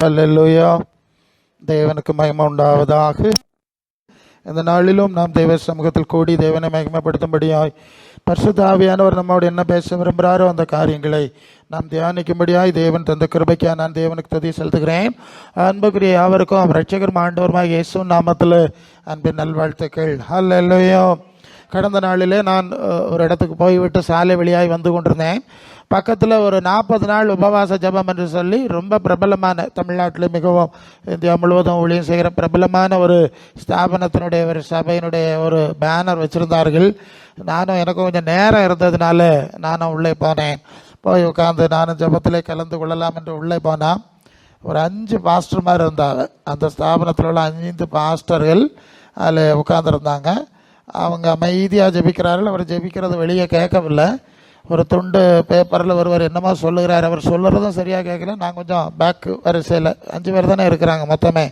ஹல்லேலூயா. தேவனுக்கு மகிமை உண்டாவதாக. இந்த நாளிலும் நாம் தேவ சமூகத்தில் கூடி தேவனை மகிமைப்படுத்தும்படியாய் பரிசுத்த ஆவியானவர் நம்மோடு என்ன பேச விரும்புகிறாரோ அந்த காரியங்களை நாம் தியானிக்கும்படியாய் தேவன் தந்த கிருபைக்காக நான் தேவனுக்கு துதி செலுத்துகிறேன். அன்புக்குரிய யாவருக்கும் ரட்சகர் ஆண்டவருமாய் இயேசு நாமத்தில் அன்பின் நல்வாழ்த்துக்கள். ஹல்லேலூயா. கடந்த நாளிலே நான் ஒரு இடத்துக்கு போய்விட்டு சாலை வழியாய் வந்து கொண்டிருந்தேன். பக்கத்தில் ஒரு 40 நாள் உபவாச ஜபம் என்று சொல்லி ரொம்ப பிரபலமான, தமிழ்நாட்டில் மிகவும் இந்தியா முழுவதும் ஊழியம் செய்கிற பிரபலமான ஒரு ஸ்தாபனத்தினுடைய ஒரு சபையினுடைய ஒரு பேனர் வச்சுருந்தார்கள். நானும் எனக்கு கொஞ்சம் நேரம் இருந்ததுனால நானும் உள்ளே போனேன். போய் உட்காந்து நானும் ஜபத்திலே கலந்து கொள்ளலாம் என்று உள்ளே போனால் ஒரு 5 பாஸ்டர்மார் இருந்தாங்க. அந்த ஸ்தாபனத்தில் உள்ள 5 பாஸ்டர்கள் அதில் உட்காந்துருந்தாங்க. அவங்க அமைதியாக ஜெபிக்கிறார்கள். அவர் ஜெபிக்கிறது வெளியே கேட்கவில்லை. ஒரு துண்டு பேப்பரில் ஒருவர் என்னமோ சொல்லுகிறார். அவர் சொல்லுறதும் சரியாக கேட்கல. நான் கொஞ்சம் பேக் வரிசையில் 5 பேர் தானே இருக்கிறாங்க மொத்தமே.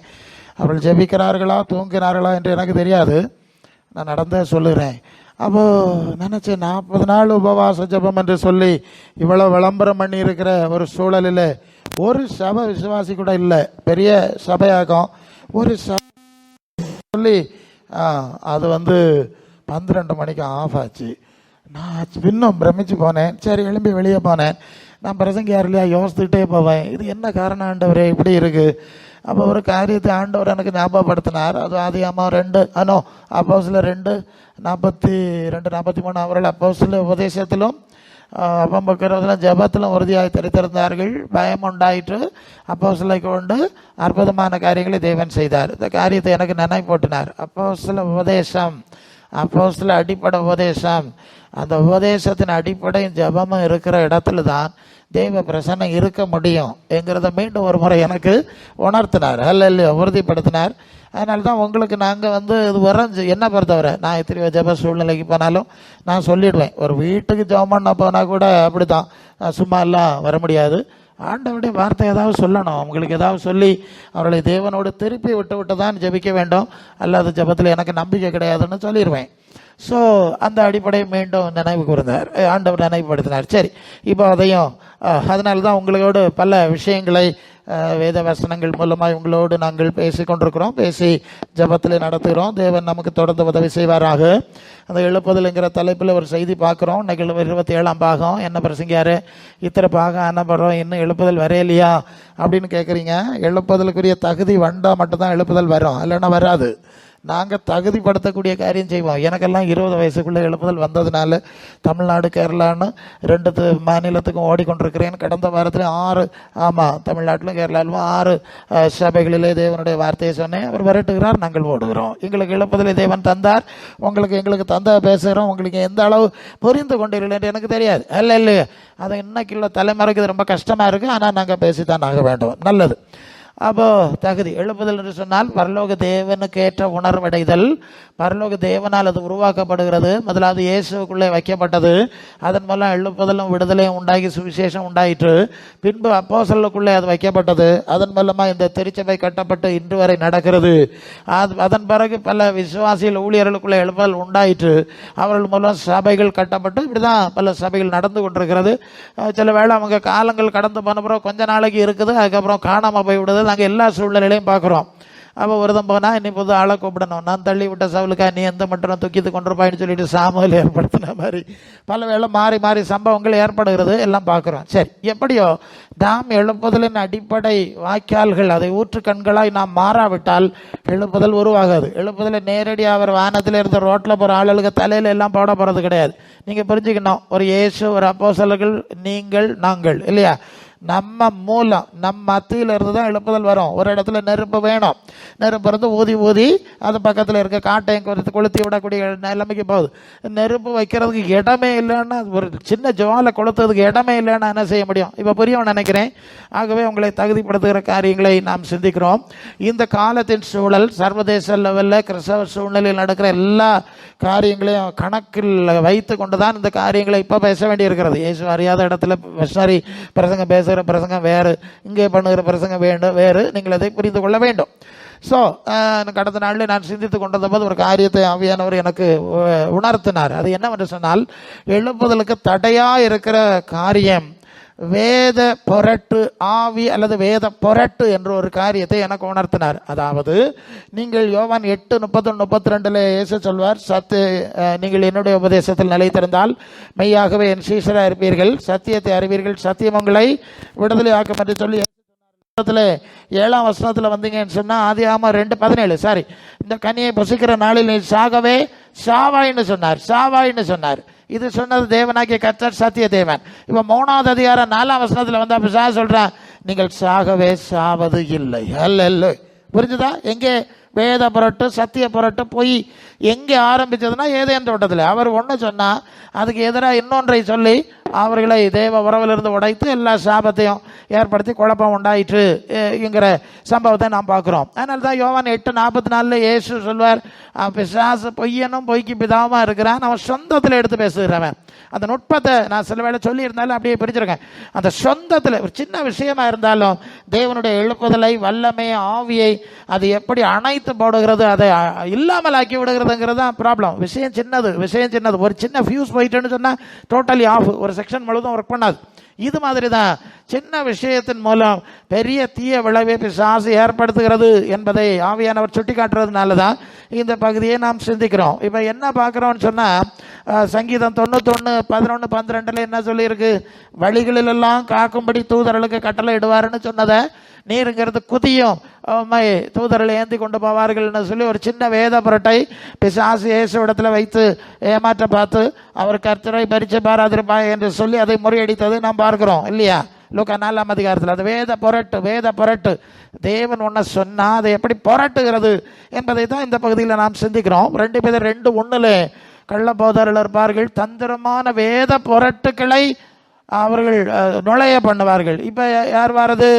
அவர்கள் ஜெபிக்கிறார்களா தூங்கினார்களா என்று எனக்கு தெரியாது. நான் நடந்தே சொல்லுகிறேன். அப்போது நினச்சேன், 40 நாள் உபவாச ஜபம் என்று சொல்லி இவ்வளோ விளம்பரம் பண்ணி இருக்கிற ஒரு சூழலில் ஒரு சபை விசுவாசி கூட இல்லை. பெரிய சபையாகும். ஒரு சபை சொல்லி அது 12 மணிக்கு ஆஃப் ஆச்சு. நான் இன்னும் பிரமிச்சு போனேன். சரி, எழும்பி வெளியே போனேன். நான் பிரசங்க யார் இல்லையா யோசித்துக்கிட்டே போவேன், இது என்ன காரணம் ஆண்டவரே இப்படி இருக்குது. அப்போ ஒரு காரியத்தை ஆண்டவர் எனக்கு ஞாபகப்படுத்தினார். அது ஆதியாகமம் 2 அப்போஸ்தலர் 2:42 43 அவர்கள் அப்போஸ்தல உபதேசத்திலும் அப்பம்பக்கிறதிலும் ஜபத்திலும் உறுதியாக தரித்திருந்தார்கள். பயம் உண்டாயிற்று. அப்போஸ்தலரை கொண்டு அற்புதமான காரியங்களை தேவன் செய்தார். இந்த காரியத்தை எனக்கு நினைவு போட்டினார். அப்போஸ்தல உபதேசம், அப்போஸ்தல அடிப்படை உபதேசம், அந்த உபதேசத்தின் அடிப்படை ஜபமும் இருக்கிற இடத்துல தான் தெய்வ பிரசன்னம் இருக்க முடியும் என்கிறத மீண்டும் ஒரு முறை எனக்கு உணர்த்தினார். அல்ல உறுதிப்படுத்தினார். அதனால தான் உங்களுக்கு நாங்கள் இது வரைஞ்சி என்ன பொறுத்தவரை நான் எத்தனையோ ஜப சூழ்நிலைக்கு போனாலும் நான் சொல்லிடுவேன். ஒரு வீட்டுக்கு ஜபம் பண்ண போனால் கூட அப்படி தான், சும்மா எல்லாம் வர முடியாது. ஆண்டவருடைய வார்த்தை ஏதாவது சொல்லணும். அவங்களுக்கு ஏதாவது சொல்லி அவர்களை தேவனோடு திருப்பி விட்டு தான் ஜபிக்க வேண்டும். அல்லது ஜபத்தில் எனக்கு நம்பிக்கை கிடையாதுன்னு சொல்லிடுவேன். ஸோ அந்த அடிப்படையை மீண்டும் நினைவு கூர்ந்தார், ஆண்டவர் நினைவுபடுத்தினார். சரி, இப்போ அதையும் அதனால தான் உங்களோடு பல விஷயங்களை வேத வசனங்கள் மூலமாக உங்களோடு நாங்கள் பேசி கொண்டிருக்கிறோம், பேசி ஜபத்தில் நடத்துகிறோம். தேவன் நமக்கு தொடர்ந்து உதவி செய்வாராக. அந்த எழுப்புதல்ங்கிற தலைப்பில் ஒரு செய்தி பார்க்குறோம். இன்னைக்கு 27ஆம் பாகம். என்ன பிரசங்கியார் இத்தனை பாகம் அனுப்புகிறோம், இன்னும் எழுப்புதல் வரையிலையா அப்படின்னு கேட்குறீங்க. எழுப்புதலுக்குரிய தகுதி வந்தால் மட்டும்தான் எழுப்புதல் வரும், இல்லைன்னா வராது. நாங்கள் தகுதிப்படுத்தக்கூடிய காரியம் செய்வோம். எனக்கெல்லாம் 20 வயசுக்குள்ளே எழுப்புதல் வந்ததுனால தமிழ்நாடு கேரளான்னு 2 மாநிலத்துக்கும் ஓடிக்கொண்டிருக்கிறேன். கடந்த வாரத்தில் 6 தமிழ்நாட்டிலும் கேரளாவிலும் 6 சபைகளிலே தேவனுடைய வார்த்தையை சொன்னேன். அவர் விரட்டுகிறார், நாங்கள் ஓடுகிறோம். எங்களுக்கு எழுப்புதலை தேவன் தந்தார், எங்களுக்கு தந்த பேசுகிறோம். உங்களுக்கு எந்த அளவு புரிந்து கொண்டீர்கள் என்று எனக்கு தெரியாது. இல்லையா, அது இன்னைக்குள்ள தலைமுறைக்கு இது ரொம்ப கஷ்டமாக இருக்குது. ஆனால் நாங்கள் பேசித்தான் ஆக வேண்டும். நல்லது. அப்போது தகுதி எழுப்புதல் என்று சொன்னால் பரலோக தேவனுக்கு ஏற்ற உணர்வடைதல். பரலோக தேவனால் அது உருவாக்கப்படுகிறது. முதலாவது இயேசுக்குள்ளே வைக்கப்பட்டது. அதன் மூலம் எழுப்புதலும் விடுதலையும் உண்டாகி சுவிசேஷம் உண்டாயிற்று. பின்பு அப்போஸ்தலருக்குள்ளே அது வைக்கப்பட்டது. அதன் மூலமாக இந்த திருச்சபை கட்டப்பட்டு இன்று வரை நடக்கிறது. அதன் பிறகு பல விசுவாசிகள் ஊழியர்களுக்குள்ளே எழுப்புதல் உண்டாயிற்று. அவர்கள் மூலம் சபைகள் கட்டப்பட்டு இப்படி தான் பல சபைகள் நடந்து கொண்டிருக்கிறது. சில வேளை அவங்க காலங்கள் கடந்து போன பிறகு கொஞ்ச நாளைக்கு இருக்குது, அதுக்கப்புறம் காணாமல் போய் விடுது. நாங்கள் எல்லா சூழ்நிலையிலையும் பார்க்குறோம். அப்போ ஒருத்தன் போனால் இன்னைக்கு புது ஆளை கூப்பிடணும். நான் தள்ளி விட்ட சவுலுக்கா நீ எந்த மட்டும் தூக்கித்து கொண்டிருப்பாயின்னு சொல்லிட்டு சாமுவேல் ஏற்படுத்தின மாதிரி பல வேளை மாறி மாறி சம்பவங்கள் ஏற்படுகிறது. எல்லாம் பார்க்குறோம். சரி, எப்படியோ நாம் எழுப்புதலின் அடிப்படை வாய்க்கால்கள், அதை ஊற்று கண்களாய் நாம் மாறாவிட்டால் எழுப்புதல் உருவாகாது. எழுப்புதலை நேரடியாக அவர் வானத்தில் இருந்த ரோட்டில் போகிற ஆளுகளுக்கு தலையில் எல்லாம் போட போகிறது கிடையாது. நீங்கள் புரிஞ்சுக்கணும், ஒரு இயேசு, ஒரு அப்போஸ்தலர்கள், நீங்கள், நாங்கள், இல்லையா, நம்ம மூலம் நம் மத்தியில் இருந்து தான் எழுப்புதல் வரும். ஒரு இடத்துல நெருப்பு வேணும். நெருப்பு இருந்து ஊதி ஊதி அது பக்கத்தில் இருக்க காட்டையும் கொளுத்தி விடக்கூடிய நிலைமைக்கு போகுது. நெருப்பு வைக்கிறதுக்கு இடமே இல்லைன்னா, ஒரு சின்ன ஜுவாலை கொளுத்துறதுக்கு இடமே இல்லைன்னா என்ன செய்ய முடியும்? இப்போ புரியும் நினைக்கிறேன். ஆகவே உங்களை தகுதிப்படுத்துகிற காரியங்களை நாம் சிந்திக்கிறோம். இந்த காலத்தின் சூழல், சர்வதேச லெவலில் கிறிஸ்தவ சூழ்நிலையில் நடக்கிற எல்லா காரியங்களையும் கணக்கில் வைத்து கொண்டு தான் இந்த காரியங்களை இப்போ பேச வேண்டியிருக்கிறது. இயேசு அறியாத இடத்துல மிஷனரி பிரசங்கம் பேசுகிற பிரசங்கம் வேறு, இங்கே பண்ணுகிற பிரசங்கம் வேறு. நீங்கள் அதை புரிந்து கொள்ள வேண்டும். ஸோ கடந்த நாளில் நான் சிந்தித்து கொண்டிருந்த போது ஒரு காரியத்தை ஆவியானவர் எனக்கு உணர்த்தினார். அது என்னவென்று சொன்னால், எழுப்புதலுக்கு தடையாக இருக்கிற காரியம் வேத பொரட்டு ஆவி அல்லது வேத பொரட்டு என்ற ஒரு காரியத்தை எனக்கு உணர்த்தினார். அதாவது, நீங்கள் யோவான் 8:31-32 இயேசு சொல்வார், நீங்கள் என்னுடைய உபதேசத்தில் நிலைத்திருந்தால் மெய்யாகவே என் சீஷராக இருப்பீர்கள், சத்தியத்தை அறிவீர்கள், சத்தியம் உங்களை விடுதலை ஆக்கும் என்று சொல்லி 7ஆம் வசனத்தில் வந்தீங்கன்னு சொன்னா, ஆதியாகமம் 2:17 இந்த கனியை புசிக்கிற நாளில் நீ சாகவே சாவாயின்னு சொன்னார். இது சொன்னது தேவனாகிய கர்த்தர், சத்திய தேவன். இப்ப 3ஆவது அதிகாரம் 4ஆம் வசனத்துல வந்து அப்ப சொல்றான், நீங்கள் சாகவே சாவது இல்லை. அல்ல, புரிஞ்சுதா? எங்கே வேத புரட்டு சத்திய புரட்டு பொய் எங்கே ஆரம்பிச்சதுன்னா, ஏதேன் தோட்டத்தில். அவர் ஒன்று சொன்னா அதுக்கு எதிராக இன்னொன்றை சொல்லி அவர்களை தேவ உறவிலிருந்து உடைத்து எல்லா சாபத்தையும் ஏற்படுத்தி குழப்பம் உண்டாயிற்று என்கிற சம்பவத்தை நாம் பார்க்குறோம். அதனால தான் யோவான் 8:44 இயேசு சொல்வார், பிசாசு பொய்யனும் பொய்க்கு பிதாவுமா இருக்கிறான், அவன் சொந்தத்தில் எடுத்து பேசுகிறவன். அந்த நுட்பத்தை நான் சில வேளை சொல்லியிருந்தாலும் அப்படியே பிரிச்சிருக்கேன். அந்த சொந்தத்தில் ஒரு சின்ன விஷயமா இருந்தாலும் தேவனுடைய எழுப்புதலை, வல்லமை, ஆவியை அது எப்படி அணைத்து போடுகிறது, அதை இல்லாமல் ஆக்கி விடுகிறதுங்கிறது தான் ப்ராப்ளம். விஷயம் சின்னது. ஒரு சின்ன ஃபியூஸ் போயிட்டுன்னு சொன்னால் டோட்டலி ஆஃப், ஒரு செக்ஷன் முழுதும் ஒர்க் பண்ணாது. இது மாதிரி தான் சின்ன விஷயத்தின் மூலம் பெரிய தீய விளைவை பிசாசு ஏற்படுத்துகிறது என்பதை ஆவியானவர் சுட்டி காட்டுறதுனால தான் இந்த பகுதியை நாம் சிந்திக்கிறோம். இப்போ என்ன பார்க்குறோம்னு சொன்னால், சங்கீதம் 91:11-12 என்ன சொல்லியிருக்கு? வழிகளிலெல்லாம் காக்கும்படி தூதர்களுக்கு கட்டளை இடுவாருன்னு சொன்னதை நீருங்கிறது குதியும் தூதர்களை ஏந்தி கொண்டு போவார்கள்னு சொல்லி ஒரு சின்ன வேத புரட்டை பிசாசு இயேசு இடத்துல வைத்து ஏமாற்ற பார்த்து அவர் கர்த்தரை பரிச்சை பாராதிருப்பாய் என்று சொல்லி அதை முறியடித்தது நாம் பார்க்கிறோம் இல்லையா? லூக்கா 4ஆம் அதிகாரத்தில் அது வேத புரட்டு. தேவன் ஒன்றை சொன்னால் அதை எப்படி புரட்டுகிறது என்பதை தான் இந்த பகுதியில் நாம் சிந்திக்கிறோம். 2 பேதர் 2:1 கள்ள போதர்கள் இருப்பார்கள், தந்திரமான வேத புரட்டுக்களை அவர்கள் நுழைய பண்ணுவார்கள். இப்போ யார் வாரது?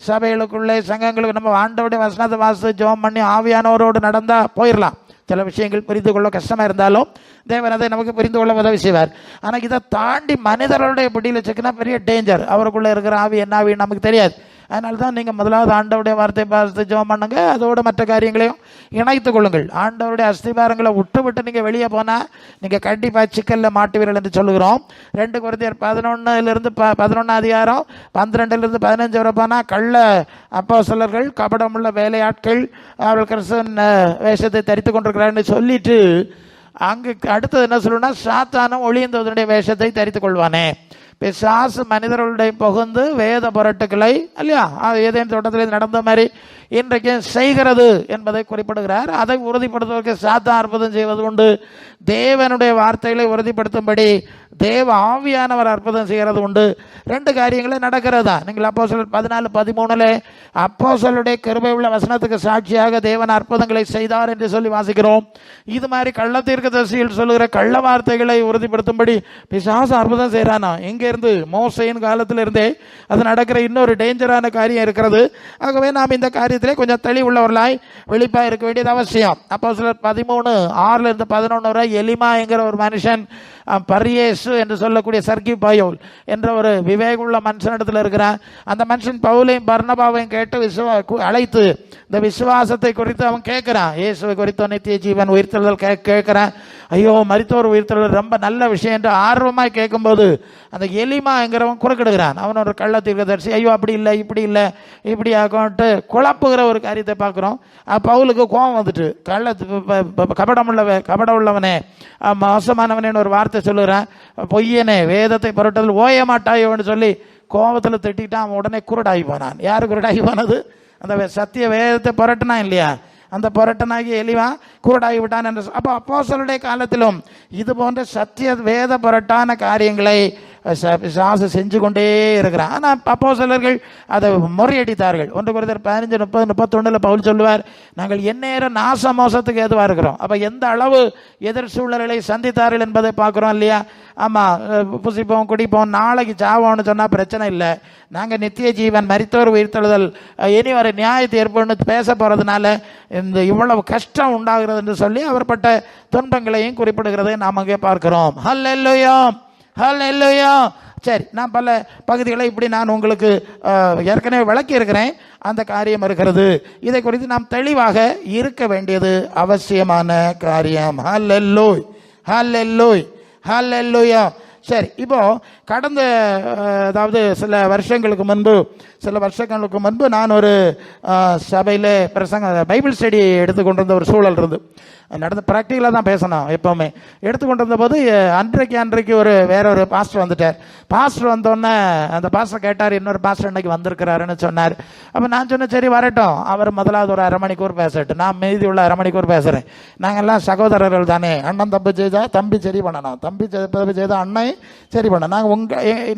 சபைகளுக்குள்ளே, சங்கங்களுக்கு. நம்ம ஆண்டவருடைய வசனத்தை வாசித்து ஜெபம் பண்ணி ஆவியானவரோடு நடந்தா போயிடலாம். சில விஷயங்கள் புரிந்து கொள்ள கஷ்டமாக இருந்தாலும் தேவன் அதை நமக்கு புரிந்து கொள்ள உதவி செய்வார். ஆனால் இதை தாண்டி மனிதர்களுடைய பிடியில் வச்சுக்கினா பெரிய டேஞ்சர். அவருக்குள்ளே இருக்கிற ஆவி என்ன ஆவின்னு நமக்கு தெரியாது. அதனால தான் நீங்கள் முதலாவது ஆண்டவருடைய வார்த்தை பார்த்து ஜெபம் பண்ணுங்க, அதோட மற்ற காரியங்களையும் இணைத்து கொள்ளுங்கள். ஆண்டவருடைய அஸ்திபாரங்களை விட்டு நீங்கள் வெளியே போனால் நீங்கள் கண்டிப்பாக சிக்கலில் மாட்டுவீர்கள் என்று சொல்லுகிறோம். 2 Corinthians 11 அதிகாரம் 12-15 வரை போனால் கள்ள அப்போஸ்தலர்கள், கபடமுள்ள வேலையாட்கள், அவர்கள் கிறிஸ்தவன் வேஷத்தை தரித்து கொண்டிருக்கிறான்னு சொல்லிட்டு அங்கு அடுத்தது என்ன சொல்லணும்னா, சாத்தானும் ஒளியந்தவனுடைய வேஷத்தை தரித்து கொள்வானே. பிசாசு மனிதர்களுடைய புகுந்து வேத புரட்டுக்களை இல்லையா ஏதேனும் தோட்டத்தில் நடந்த மாதிரி இன்றைக்கு செய்கிறது என்பதை குறிப்பிடுகிறார். அதை உறுதிப்படுத்துவதற்கு சாத்தான் அற்புதம் செய்வது உண்டு. தேவனுடைய வார்த்தைகளை உறுதிப்படுத்தும்படி தேவ ஆவியானவர் அற்புதம் செய்கிறது உண்டு. 2 காரியங்களே நடக்கிறது தான். நீங்கள் அப்போஸ்தலர் 14:13 அப்போஸ்தலருடைய கிருபை உள்ள வசனத்துக்கு சாட்சியாக தேவன் அற்புதங்களை செய்தார் என்று சொல்லி வாசிக்கிறோம். இது மாதிரி கள்ளத்தீர்க்கதரிசிகள் சொல்லுகிற கள்ள வார்த்தைகளை உறுதிப்படுத்தும்படி பிசாசு அற்புதம் செய்கிறானா. இங்கிருந்து மோசையின் காலத்திலிருந்தே அது நடக்கிற இன்னொரு டேஞ்சரான காரியம் இருக்கிறது. ஆகவே நாம் இந்த காரியத்திலே கொஞ்சம் தெளிவுள்ளவர்களாய் வெளிப்பாக இருக்க வேண்டியது அவசியம். அப்போஸ்தலர் 13:6-11 வரை எலிமா என்கிற ஒரு மனுஷன், பரியேசு என்று சொல்லக்கூடிய சர்கி பயோல் என்ற ஒரு விவேகுள்ள மனுஷனிடத்தில் இருக்கிறான். அந்த மனுஷன் பவுலையும் பர்னபாவையும் கேட்டு அழைத்து இந்த விசுவாசத்தை குறித்து அவன் கேட்கிறான். இயேசுவை குறித்து நித்திய ஜீவன் உயிர்த்தெழுதல் கேட்கிறான். ஐயோ, மரித்தோர் உயிர்த்தெழுதல் ரொம்ப நல்ல விஷயம் என்று ஆர்வமாய் கேட்கும்போது அந்த எலிமா என்கிறவன் குறுக்கிடுகிறான். அவன் ஒரு கள்ள தீர்க்கதரிசி. ஐயோ, அப்படி இல்லை, இப்படி இல்லை, இப்படி ஆகட்டு குழப்புகிற ஒரு காரியத்தை பார்க்குறோம். பவுலுக்கு கோபம் வந்துட்டு, கபட உள்ளவனே, மோசமானவனேன்னு ஒரு வார்த்தை சொல்லுகிறான். பொய்யனே, வேதத்தை புரட்டுதல் ஓய மாட்டாயோன்னு சொல்லி கோபத்தில் திட்டான். அவன் உடனே குருடாகி போனான். யார் குருடாகி போனது? அந்த சத்திய வேதத்தை புரட்டினா இல்லையா, அந்த புரட்டனாகி எலிவா குருடாகி விட்டான் என்று. அப்போ அப்போஸ்தலருடைய காலத்திலும் இது போன்ற சத்திய வேத புரட்டான காரியங்களை பிசாசு செஞ்சு கொண்டே இருக்கிறான். ஆனால் அப்போஸ்தலர்கள் அதை முறியடித்தார்கள். 1 Corinthians 15:30-31 பவுல் சொல்லுவார், நாங்கள் எந்நேரம் நாச மோசத்துக்கு ஏதுவாக இருக்கிறோம். அப்போ எந்த அளவு எதிர் சூழல்களை சந்தித்தார்கள் என்பதை பார்க்குறோம் இல்லையா. ஆமாம், புசிப்போம், குடிப்போம், நாளைக்கு சாவோம்னு சொன்னால் பிரச்சனை இல்லை. நாங்கள் நித்திய ஜீவன், மரித்தோர் உயிர்த்தெழுதல், இனி வரை நியாய தீர்ப்புன்னு பேச போகிறதுனால இந்த இவ்வளவு கஷ்டம் உண்டாகிறது என்று சொல்லி அவர்பட்ட துன்பங்களையும் குறிப்பிடுகிறதை நாம் அங்கே பார்க்கிறோம். ஹல்லேலூயா, ஹல்லேலூயா. சரி, நான் பல பகுதிகளை இப்படி நான் உங்களுக்கு ஏற்கனவே விளக்கி இருக்கிறேன். அந்த காரியம் இருக்கிறது. இதை குறித்து நாம் தெளிவாக இருக்க வேண்டியது அவசியமான காரியம். ஹல்லேலூயா, ஹல்லேலூயா, ஹல்லேலூயா. சரி, இப்போ கடந்த அதாவது சில வருஷங்களுக்கு முன்பு நான் ஒரு சபையில் பைபிள் ஸ்டடி எடுத்துக்கொண்டிருந்த ஒரு சூழல் இருந்து நடந்து ப்ராக்டிக்கலாக தான் பேசணும். எப்போவுமே எடுத்துக்கொண்டிருந்த போது அன்றைக்கு வேற ஒரு பாஸ்டர் வந்துட்டார். பாஸ்டர் வந்தோடனே அந்த பாஸ்டர் கேட்டார், இன்னொரு பாஸ்டர் இன்னைக்கு வந்திருக்கிறாருன்னு சொன்னார். அப்போ நான் சொன்னேன், சரி வரட்டும், அவர் முதலாவது ஒரு அரை மணிக்கூர் பேசட்டும், நான் மீதி உள்ள அரை மணிக்கூர் பேசுகிறேன். நாங்கள்லாம் சகோதரர்கள் தானே, அண்ணன் தம்பி செய்தா தம்பி சரி பண்ணணும், தம்பி செய்தா அண்ணன் சரி பண்ணணும்.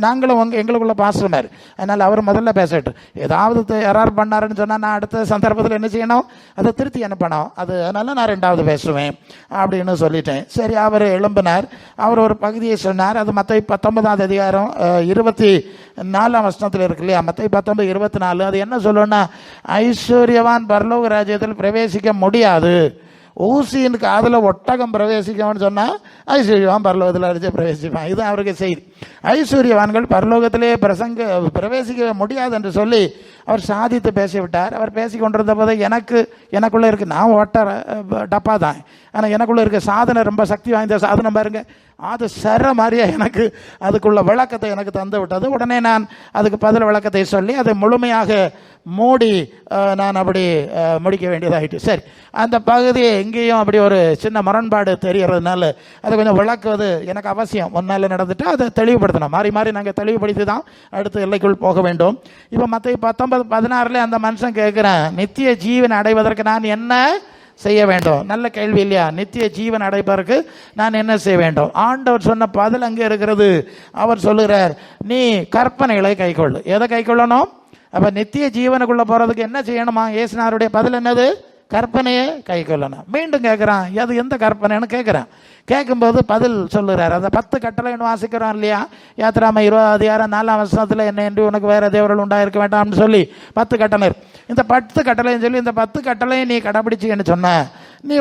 நாங்களும் எங்களுக்குள்ள பாஸ்டர் மாதிரி, அதனால் அவர் முதல்ல பேசட்டும். ஏதாவது யாராவது பண்ணாருன்னு சொன்னால் நான் அடுத்த சந்தர்ப்பத்தில் என்ன செய்யணும், அதை திருத்தி அனுப்பணும். அதனால நான் ரெண்டாவது பேசுவேன் அப்படின்னு சொல்லிட்டேன். சரி, அவர் எழும்பினார். அவர் ஒரு பகுதியை சொன்னார். அது மத்தேயு 19ஆம் அதிகாரம் 24ஆம் வசனத்தில் இருக்கு இல்லையா, மத்தேயு 19:24. அது என்ன சொல்லுன்னா, ஐஸ்வர்யவான் பரலோக ராஜ்யத்தில் பிரவேசிக்க முடியாது. ஊசியின் காதில் ஒட்டகம் பிரவேசிக்கணும்னு சொன்னால் ஐஸ்வர்யவான் பரலோகத்தில் அடித்து பிரவேசிப்பான். இதுதான் அவருக்கு செய்தி. ஐஸ்வர்யவான்கள் பரலோகத்திலே பிரவேசிக்க முடியாது என்று சொல்லி அவர் சாதித்து பேசிவிட்டார். அவர் பேசி கொண்டிருந்த போது எனக்குள்ளே இருக்குது, நான் ஓட்ட டப்பா தான், ஆனால் எனக்குள்ளே இருக்க சாதனை ரொம்ப சக்தி வாய்ந்த சாதனை பாருங்க. அது மாதிரியா எனக்கு அதுக்குள்ள விளக்கத்தை எனக்கு தந்து விட்டது. உடனே நான் அதுக்கு பதில் விளக்கத்தை சொல்லி அதை முழுமையாக மூடி நான் அப்படி முடிக்க வேண்டியதாகிட்டு. சரி, அந்த பகுதியை எங்கேயும் அப்படி ஒரு சின்ன முரண்பாடு தெரியறதுனால அதை கொஞ்சம் விளக்குவது எனக்கு அவசியம். முன்னால் நடந்துட்டு அதை தெளிவுபடுத்தணும். மாறி நாங்கள் தெளிவுபடுத்தி தான் அடுத்த எல்லைக்குள் போக வேண்டும். இப்போ மத்தேயு 19:16 அந்த மனுஷன் கேட்குறேன், நித்திய ஜீவன் அடைவதற்கு நான் என்ன செய்ய வேண்டும்? நல்ல கேள்வி இல்லையா? நித்திய ஜீவன் அடைப்பதற்கு நான் என்ன செய்ய வேண்டும்? ஆண்டவர் சொன்ன பதில் அங்கே இருக்கிறது. அவர் சொல்லுகிறார், நீ கற்பனைகளை கைக்கொள்ளு. எதை கைக்கொள்ளணும்? அப்ப நித்திய ஜீவனுக்குள்ள போறதுக்கு என்ன செய்யணுமா? இயேசுநாதருடைய பதில் என்னது? கற்பனையை கைக்கொள்ளணும். மீண்டும் கேட்குறான், அது எந்த கற்பனைன்னு கேட்குறான். கேட்கும்போது பதில் சொல்லுறாரு. அந்த 10 கட்டளைன்னு வாசிக்கிறோம் இல்லையா, யாத்திராம 20ஆம் அதிகாரம் 4ஆம் வசனத்தில் என்ன என்று உனக்கு வேற தேவர்கள் உண்டாயிருக்க வேண்டாம்னு சொல்லி 10 கட்டளை. இந்த 10 கட்டளைன்னு சொல்லி இந்த 10 கட்டளையை நீ கடைபிடிச்சின்னு சொன்ன நீ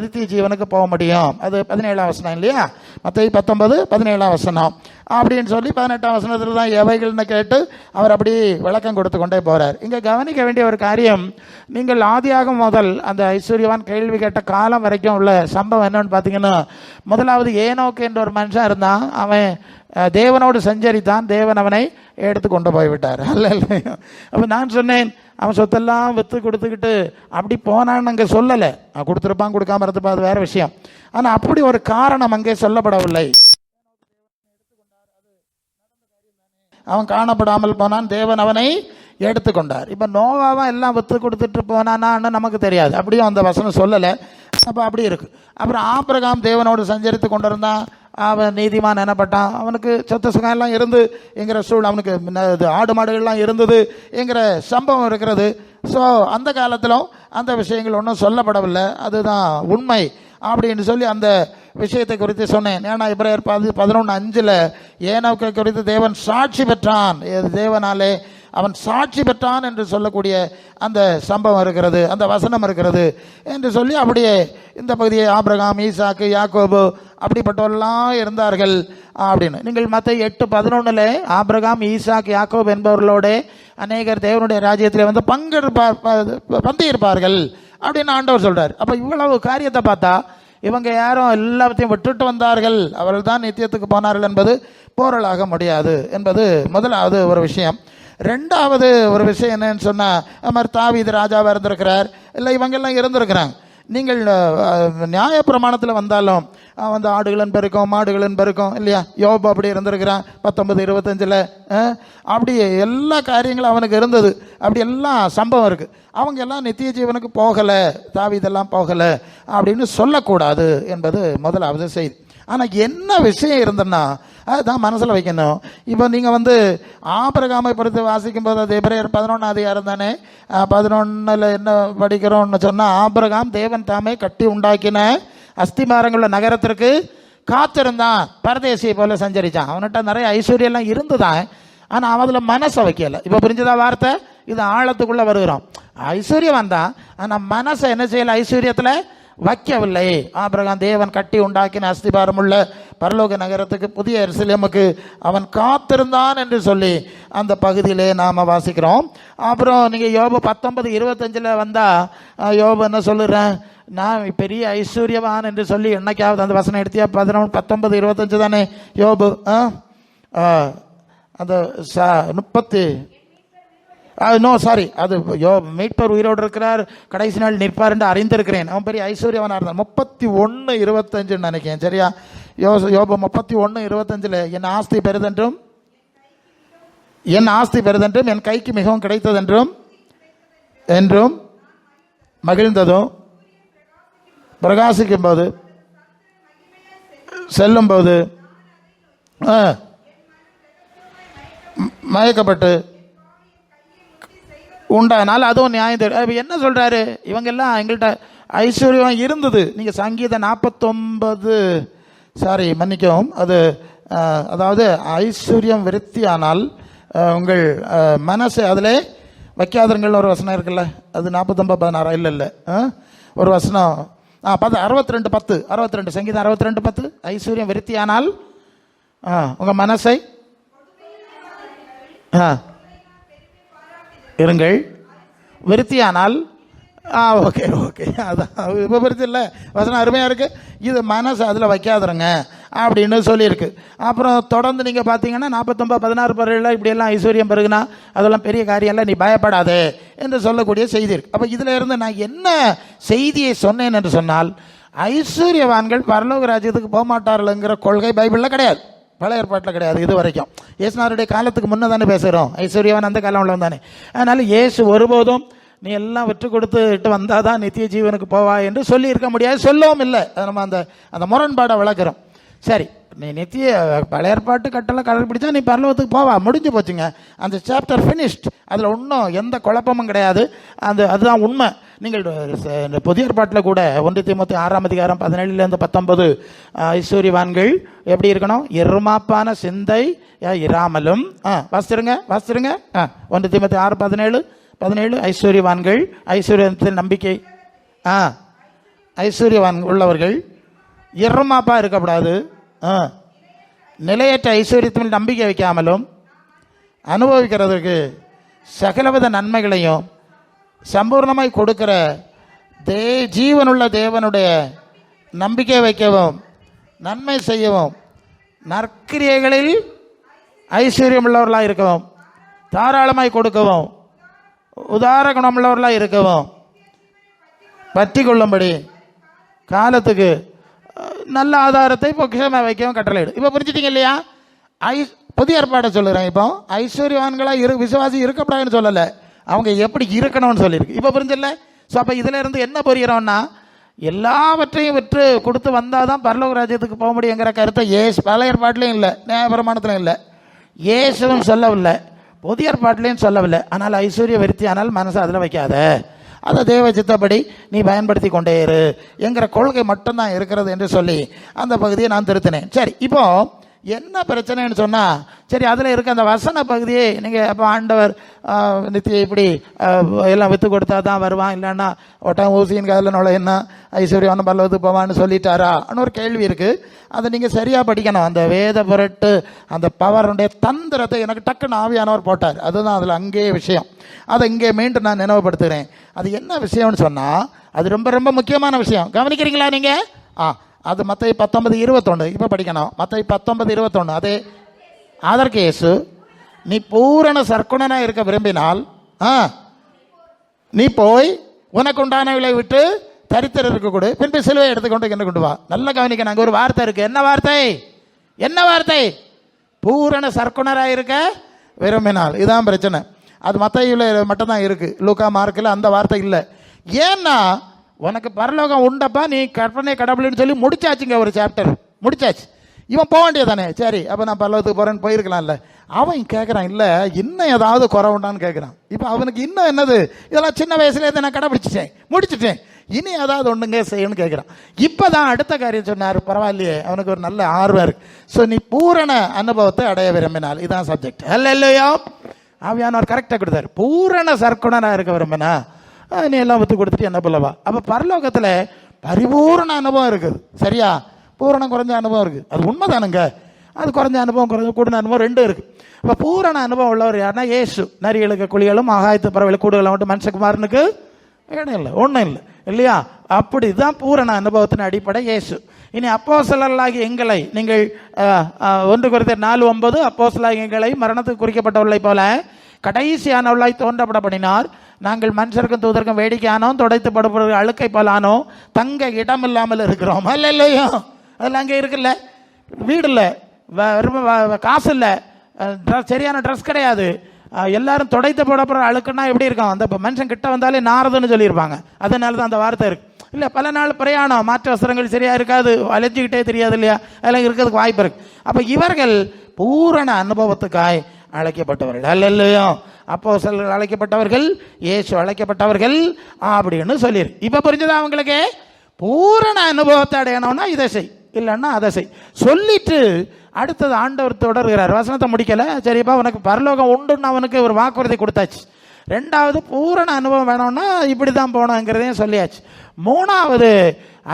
நித்திய ஜீவனுக்கு போக முடியும். அது 17ஆம் வசனம் இல்லையா, மத்தேயு 19:17ஆம் வசனம் அப்படின்னு சொல்லி 18ஆம் வசனத்தில் தான் எவைகள்னு கேட்டு அவர் அப்படி விளக்கம் கொடுத்து கொண்டே போறார். இங்கே கவனிக்க வேண்டிய ஒரு காரியம், நீங்கள் ஆதியாகம் முதல் அந்த ஐஸ்வர்யவான் கேள்வி கேட்ட காலம் வரைக்கும் உள்ள சம்பவம் என்னன்னு பார்த்தீங்கன்னா, முதலாவது ஏனோக்கு என்ற ஒரு மனுஷன் இருந்தான். அவன் தேவனோடு சஞ்சரித்தான். தேவன் அவனை எடுத்து கொண்டு போய்விட்டார். அல்ல அப்போ நான் சொன்னேன், அவன் சொத்தெல்லாம் விற்று கொடுத்துக்கிட்டு அப்படி போனான்னு அங்கே சொல்லலை. கொடுத்துருப்பான், கொடுக்காம இருந்துப்பா, அது வேற விஷயம். ஆனால் அப்படி ஒரு காரணம் அங்கே சொல்லப்படவில்லை. அவன் காணப்படாமல் போனான், தேவன் அவனை எடுத்துக்கொண்டார். இப்போ நோவாவா எல்லாம் விற்று கொடுத்துட்டு போனான்னு நமக்கு தெரியாது, அப்படியும் அந்த வசனம் சொல்லலை. அப்போ அப்படி இருக்கு. அப்புறம் ஆபிரகாம் தேவனோடு சஞ்சரித்து கொண்டிருந்தான். அவன் நீதிமான் எனப்பட்டான். அவனுக்கு சொத்து சுகம் எல்லாம் இருந்து என்கிற சூழ், அவனுக்கு ஆடு மாடுகள்லாம் இருந்தது என்கிற சம்பவம் இருக்கிறது. ஸோ அந்த காலத்திலும் அந்த விஷயங்கள் ஒன்றும் சொல்லப்படவில்லை. அதுதான் உண்மை அப்படின்னு சொல்லி அந்த விஷயத்தை குறித்து சொன்னேன். ஏன்னா எபிரேயர் 11:5 ஏனோக்கை குறித்து தேவன் சாட்சி பெற்றான், தேவனாலே அவன் சாட்சி பெற்றான் என்று சொல்லக்கூடிய அந்த சம்பவம் இருக்கிறது, அந்த வசனம் இருக்கிறது என்று சொல்லி அப்படியே இந்த பகுதியை ஆபிரகாம், ஈசாக்கு, யாக்கோபு அப்படிப்பட்டவர்கள்லாம் இருந்தார்கள் அப்படின்னு. நீங்கள் மத்தேயு 8:11 ஆபிரகாம், ஈசாக், யாக்கோபு என்பவர்களோட அநேகர் தேவனுடைய ராஜ்யத்தில் பந்தியிருப்பார்கள் அப்படின்னு ஆண்டவர் சொல்றார். அப்போ இவ்வளவு காரியத்தை பார்த்தா இவங்க யாரும் எல்லாத்தையும் விட்டுட்டு வந்தார்கள், அவர்கள் தான் நித்தியத்துக்கு போனார்கள் என்பது போரலாக முடியாது என்பது முதலாவது ஒரு விஷயம். ரெண்டாவது ஒரு விஷயம் என்னன்னு சொன்னால், தாவீது ராஜாவாக இருந்திருக்கிறார், இல்லை இவங்கெல்லாம் இருந்திருக்கிறாங்க. நீங்கள் நியாய பிரமாணத்தில் வந்தாலும் ஆடுகளின் பெருக்கம், மாடுகளின் பெருக்கம் இல்லையா, யோபு அப்படி இருந்திருக்கிறான் 19:25 அப்படி எல்லா காரியங்களும் அவனுக்கு இருந்தது. அப்படி எல்லாம் சம்பவம் இருக்கு. அவங்க எல்லாம் நித்திய ஜீவனுக்கு போகலை, தாவீதெல்லாம் போகலை அப்படின்னு சொல்லக்கூடாது என்பது முதலாவது செய்தி. ஆனால் என்ன விஷயம் இருந்ததுன்னா அதுதான் மனசில் வைக்கணும். இப்போ நீங்கள் ஆபிரகாமை பொறுத்து வாசிக்கும் போது அது எபிரேயர் 11ஆம் அதிகாரம் தானே, 11 என்ன படிக்கிறோம்னு சொன்னால், ஆபிரகாம் தேவன் தாமே கட்டி உண்டாக்கின அஸ்திமாரங்குள்ள நகரத்திற்கு காத்திருந்தான், பரதேசியை போல சஞ்சரித்தான். அவன்கிட்ட நிறைய ஐஸ்வர்யெல்லாம் இருந்துதான், ஆனால் அவன் அதில் மனசை வைக்கலை. இப்போ புரிஞ்சதா வார்த்தை? இது ஆழத்துக்குள்ளே வருகிறோம். ஐஸ்வர்யம் வந்தான், ஆனால் மனசை என்ன செய்யலை, ஐஸ்வர்யத்தில் வைக்கவில்லை. ஆபிரகாம் தேவன் கட்டி உண்டாக்கின அஸ்திபாரமுள்ள பரலோக நகரத்துக்கு, புதிய எருசலேமுக்கு அவன் காத்திருந்தான் என்று சொல்லி அந்த பகுதியிலே நாம் வாசிக்கிறோம். அப்புறம் நீங்கள் யோபு 19:25 வந்தால் யோபு என்ன சொல்லுறேன், நான் பெரிய ஐஸ்வர்யவான் என்று சொல்லி என்னைக்காவது அந்த வசனம் எடுத்தியா? 19:25 தானே யோபு. அந்த 30 அது மீட்பர் உயிரோடு இருக்கிறார், கடைசி நாள் நிற்பார் என்று அறிந்திருக்கிறேன். அவன் பெரிய ஐஸ்வர்யவனாக இருந்தான். 31:25 நினைக்கிறேன், சரியா? யோபு 31:25 என் ஆஸ்தி பெரிதென்றும் என் கைக்கு மிகவும் கிடைத்ததென்றும் என்றும் மகிழ்ந்ததும் பிரகாசிக்கும் போது செல்லும் போது மயக்கப்பட்டு உண்டானால் அதுவும் நியாயம். என்ன சொல்றாரு? இவங்கெல்லாம் எங்கள்கிட்ட ஐஸ்வர்யம் இருந்தது. நீங்கள் சங்கீதம் 49 மன்னிக்கவும், அது அதாவது ஐஸ்வர்யம் விருத்தியானால் உங்கள் மனசு அதில் வைக்காதங்கள் ஒரு வசனம் இருக்குல்ல, அது 49:16 இல்லை ஒரு வசனம் 62:10 சங்கீதம் 62:10 ஐஸ்வர்யம் விருத்தியானால் உங்கள் மனசை இருங்கள், விருத்தியானால் ஓகே அதான் இப்போ விருத்தி இல்லை, வசனம் அருமையாக இருக்குது. இது மனசு அதில் வைக்காதுருங்க அப்படின்னு சொல்லியிருக்கு. அப்புறம் தொடர்ந்து நீங்கள் பார்த்தீங்கன்னா 49:16 இப்படியெல்லாம் ஐஸ்வர்யம் பெருகுனா அதெல்லாம் பெரிய காரியம்லாம், நீ பயப்படாதே என்று சொல்லக்கூடிய செய்தி இருக்குது. அப்போ இதில் இருந்து நான் என்ன செய்தியை சொன்னேன் என்று சொன்னால், ஐஸ்வர்யவான்கள் பரலோக ராஜ்யத்துக்கு போக மாட்டார்கள்ங்கிற கொள்கை பைபிளில் கிடையாது, பழைய ஏற்பாட்டில் கிடையாது. இது வரைக்கும் இயேசுனாருடைய காலத்துக்கு முன்னே தானே பேசுகிறோம், ஐஸ்வர்யவான் அந்த காலம் உள்ளவன் தானே. அதனால் இயேசு ஒருபோதும் நீ எல்லாம் விட்டு கொடுத்துட்டு வந்தால் தான் நித்திய ஜீவனுக்கு போவா என்று சொல்லி இருக்க முடியாது, சொல்லவும் இல்லை. நம்ம அந்த முரண்பாடை விளக்குறோம். சரி, நீ நித்திய பழைய ஏற்பாட்டு கட்டளை கடைபிடிச்சா நீ பரலோகத்துக்கு போவா, முடிஞ்சு போச்சுங்க. அந்த சாப்டர் ஃபினிஷ்ட், அதில் ஒன்றும் எந்த குழப்பமும் கிடையாது. அதுதான் உண்மை. நீங்கள் புதிய ஏற்பாட்டில் கூட 1 தீமோத்தேயு 6:17-19 ஐஸ்வர்யவான்கள் எப்படி இருக்கணும்? இருமாப்பான சிந்தை இராமலும் வாசிருங்க 1 தீமோத்தேயு 6:17 ஐஸ்வர்யவான்கள், ஐஸ்வர்யத்தில் நம்பிக்கை, ஐஸ்வர்யவான் உள்ளவர்கள் இருமாப்பா இருக்கக்கூடாது, நிலையற்ற ஐஸ்வர்யத்தில் நம்பிக்கை வைக்காமலும் அனுபவிக்கிறதுக்கு சகலவித நன்மைகளையும் சம்பூர்ணமாய் கொடுக்கிற ஜீவனுள்ள தேவனுடைய நம்பிக்கை வைக்கவும், நன்மை செய்யவும், நற்கிரியைகளில் ஐஸ்வர்யம் உள்ளவர்களாக இருக்கவும், தாராளமாய் கொடுக்கவும், உதார குணமுள்ளவர்களாக இருக்கவும், பற்றி கொள்ளும்படி காலத்துக்கு நல்ல ஆதாரத்தை பொக்கிஷமாக வைக்கவும் கட்டளையிடு. இப்போ புரிஞ்சுட்டீங்க இல்லையா? புதிய ஏற்பாடை சொல்லுறேன். இப்போ ஐஸ்வர்யவான்களாக விசுவாசி இருக்கக்கூடாதுன்னு சொல்லலை, அவங்க எப்படி இருக்கணும்னு சொல்லியிருக்கு. இப்போ புரிஞ்சில்ல? ஸோ அப்போ இதில் இருந்து என்ன புரிகிறோம்னா, எல்லாவற்றையும் விற்று கொடுத்து வந்தால் தான் பரலோக ராஜ்யத்துக்கு போக முடியுங்கிற கருத்தை பழைய ஏற்பாட்டிலையும் இல்லை, நியாயப்பிரமாணத்திலையும் இல்லை, இயேசுவும் சொல்லவில்லை, புதிய ஏற்பாட்டிலையும் சொல்லவில்லை. ஆனால் ஐஸ்வர்ய விருத்தி ஆனால் மனசை அதில் வைக்காத, அதை தேவ சித்தப்படி நீ பயன்படுத்தி கொண்டே இரு என்கிற கொள்கை மட்டும்தான் இருக்கிறது என்று சொல்லி அந்த பகுதியை நான் திருத்தினேன். சரி, இப்போ என்ன பிரச்சனைன்னு சொன்னால், சரி அதில் இருக்க அந்த வசன பகுதியே நீங்கள் அப்போ ஆண்டவர் நித்திய இப்படி எல்லாம் விற்று கொடுத்தா தான் வருவான், இல்லைன்னா ஒட்டாம் ஊசியின் காதில் நுழையினா ஐஸ்வர்யவான பல்லவத்துக்கு போவான்னு சொல்லிட்டாரான்னு ஒரு கேள்வி இருக்குது. அதை நீங்கள் சரியாக படிக்கணும். அந்த வேத புரட்டு அந்த பவருடைய தந்திரத்தை எனக்கு டக்குன்னு ஆவியானவர் போட்டார். அதுதான் அதில் அங்கேயே விஷயம். அதை இங்கே மீண்டும் நான் நினைவுபடுத்துகிறேன். அது என்ன விஷயம்னு சொன்னால், அது ரொம்ப ரொம்ப முக்கியமான விஷயம். கவனிக்கிறீங்களா நீங்கள்? அது மத்தேயு 19:21 இப்போ படிக்கணும். மத்தேயு 19:21 அதே அதற்கு இயேசு, நீ பூரண சற்குணனாக இருக்க விரும்பினால் நீ போய் உனக்கு உண்டானவளை விட்டு தரித்திரருக்கு கொடு, பின்பு சிலுவை எடுத்துக்கொண்டு என்ன கொண்டு வா. நல்ல கவனிக்க, நாங்கள் ஒரு வார்த்தை இருக்குது. என்ன வார்த்தை? பூரண சற்குணராக இருக்க விரும்பினால். இதுதான் பிரச்சனை. அது மத்தேயுல மட்டும்தான் இருக்குது, லூக்கா மார்க்கில் அந்த வார்த்தை இல்லை. ஏன்னா உனக்கு பரலோகம் உண்டப்பா, நீ கற்பனை கடவுள்னு சொல்லி முடிச்சாச்சுங்க, ஒரு சாப்டர் முடிச்சாச்சு. இவன் போக வேண்டியதானே? சரி, அப்போ நான் பரலோகத்துக்கு போகிறேன்னு போயிருக்கலாம்ல. அவன் கேட்குறான், இல்லை இன்னும் ஏதாவது குறை உண்டான்னு கேட்குறான். இப்போ அவனுக்கு இன்னும் என்னது, இதெல்லாம் சின்ன வயசுலேருந்து நான் கடைபிடிச்சிட்டேன், முடிச்சுட்டேன், இனி ஏதாவது ஒன்றுங்க செய்யணும்னு கேட்குறான். இப்போ தான் அடுத்த காரியம் சொன்னார். பரவாயில்லையே, அவனுக்கு ஒரு நல்ல ஆர்வம் இருக்குது. ஸோ நீ பூரண அனுபவத்தை அடைய விரும்பினால், இதுதான் சப்ஜெக்ட். இல்லையோ ஆவியானவர் கரெக்டாக கொடுத்தாரு. பூரண சற்குணனாக இருக்க விரும்பினா நீ எல்லாம் விற்று கொடுத்துட்டு என்ன சொல்லவா. அப்போ பரலோகத்தில் பரிபூரண அனுபவம் இருக்குது. சரியா? பூரணம் குறைஞ்ச அனுபவம் இருக்குது. அது உண்மைதானுங்க. அது குறைஞ்ச அனுபவம் கூடின அனுபவம் ரெண்டும் இருக்குது. இப்போ பூரண அனுபவம் உள்ளவர் யாருன்னா இயேசு. நரிகளுக்கு குழிகளும் ஆகாயத்து பறவைகள் கூடுகளும் மட்டும் மனுஷகுமாரனுக்கு இடம் இல்லை, ஒன்றும் இல்லை இல்லையா? அப்படி தான் பூரண அனுபவத்தின் அடிப்படை இயேசு. இனி அப்போஸ்தலர்களாகிய எங்களை நீங்கள் 1 கொரிந்தியர் 4:9 அப்போஸ்தலர்களாகிய எங்களை மரணத்துக்கு குறிக்கப்பட்டவர்களை போல கடைசியானவர்களாய் தோன்றப்பட பண்ணினார். நாங்கள் மனுஷருக்கும் தூதருக்கும் வேடிக்கையானோம், துடைத்து படுபடுகிற அழுக்கை போலானோ, தங்க இடம் இல்லாமல் இருக்கிறோம். அல்ல இல்லையோ? அதில் அங்கே இருக்குல்ல, வீடு இல்லை, காசு இல்லை, சரியான ட்ரெஸ் கிடையாது, எல்லாரும் துடைத்து போடப்படுற அழுக்குன்னா எப்படி இருக்கும்? அந்த மனுஷன் கிட்ட வந்தாலே நாரதுன்னு சொல்லியிருப்பாங்க. அதனால தான் அந்த வார்த்தை இருக்கு. இல்லை, பல நாள் பிரயாணம், மாற்று வஸ்திரங்கள் சரியா இருக்காது, அலைஞ்சிக்கிட்டே தெரியாது இல்லையா? அதெல்லாம் இருக்கிறதுக்கு வாய்ப்பு இருக்கு. அப்போ இவர்கள் பூரண அனுபவத்துக்காய் அழைக்கப்பட்டவர்கள். அல்ல இல்லையோ? அப்போஸ்தலர்கள் அழைக்கப்பட்டவர்கள், இயேசு அழைக்கப்பட்டவர்கள் அப்படின்னு சொல்லியிருக்கு. இப்போ புரிஞ்சதா அவங்களுக்கு? பூரண அனுபவத்தை அடையணும்னா இதை செய், இல்லைன்னா அதை செய் சொல்லிட்டு அடுத்தது ஆண்டவர் தொடர்கிறார். வசனத்தை முடிக்கல. சரிப்பா, உனக்கு பரலோகம் உண்டுன்னு அவனுக்கு ஒரு வாக்குறுதி கொடுத்தாச்சு. ரெண்டாவது, பூரண அனுபவம் வேணும்னா இப்படி தான் போகணுங்கிறதையும் சொல்லியாச்சு. மூணாவது,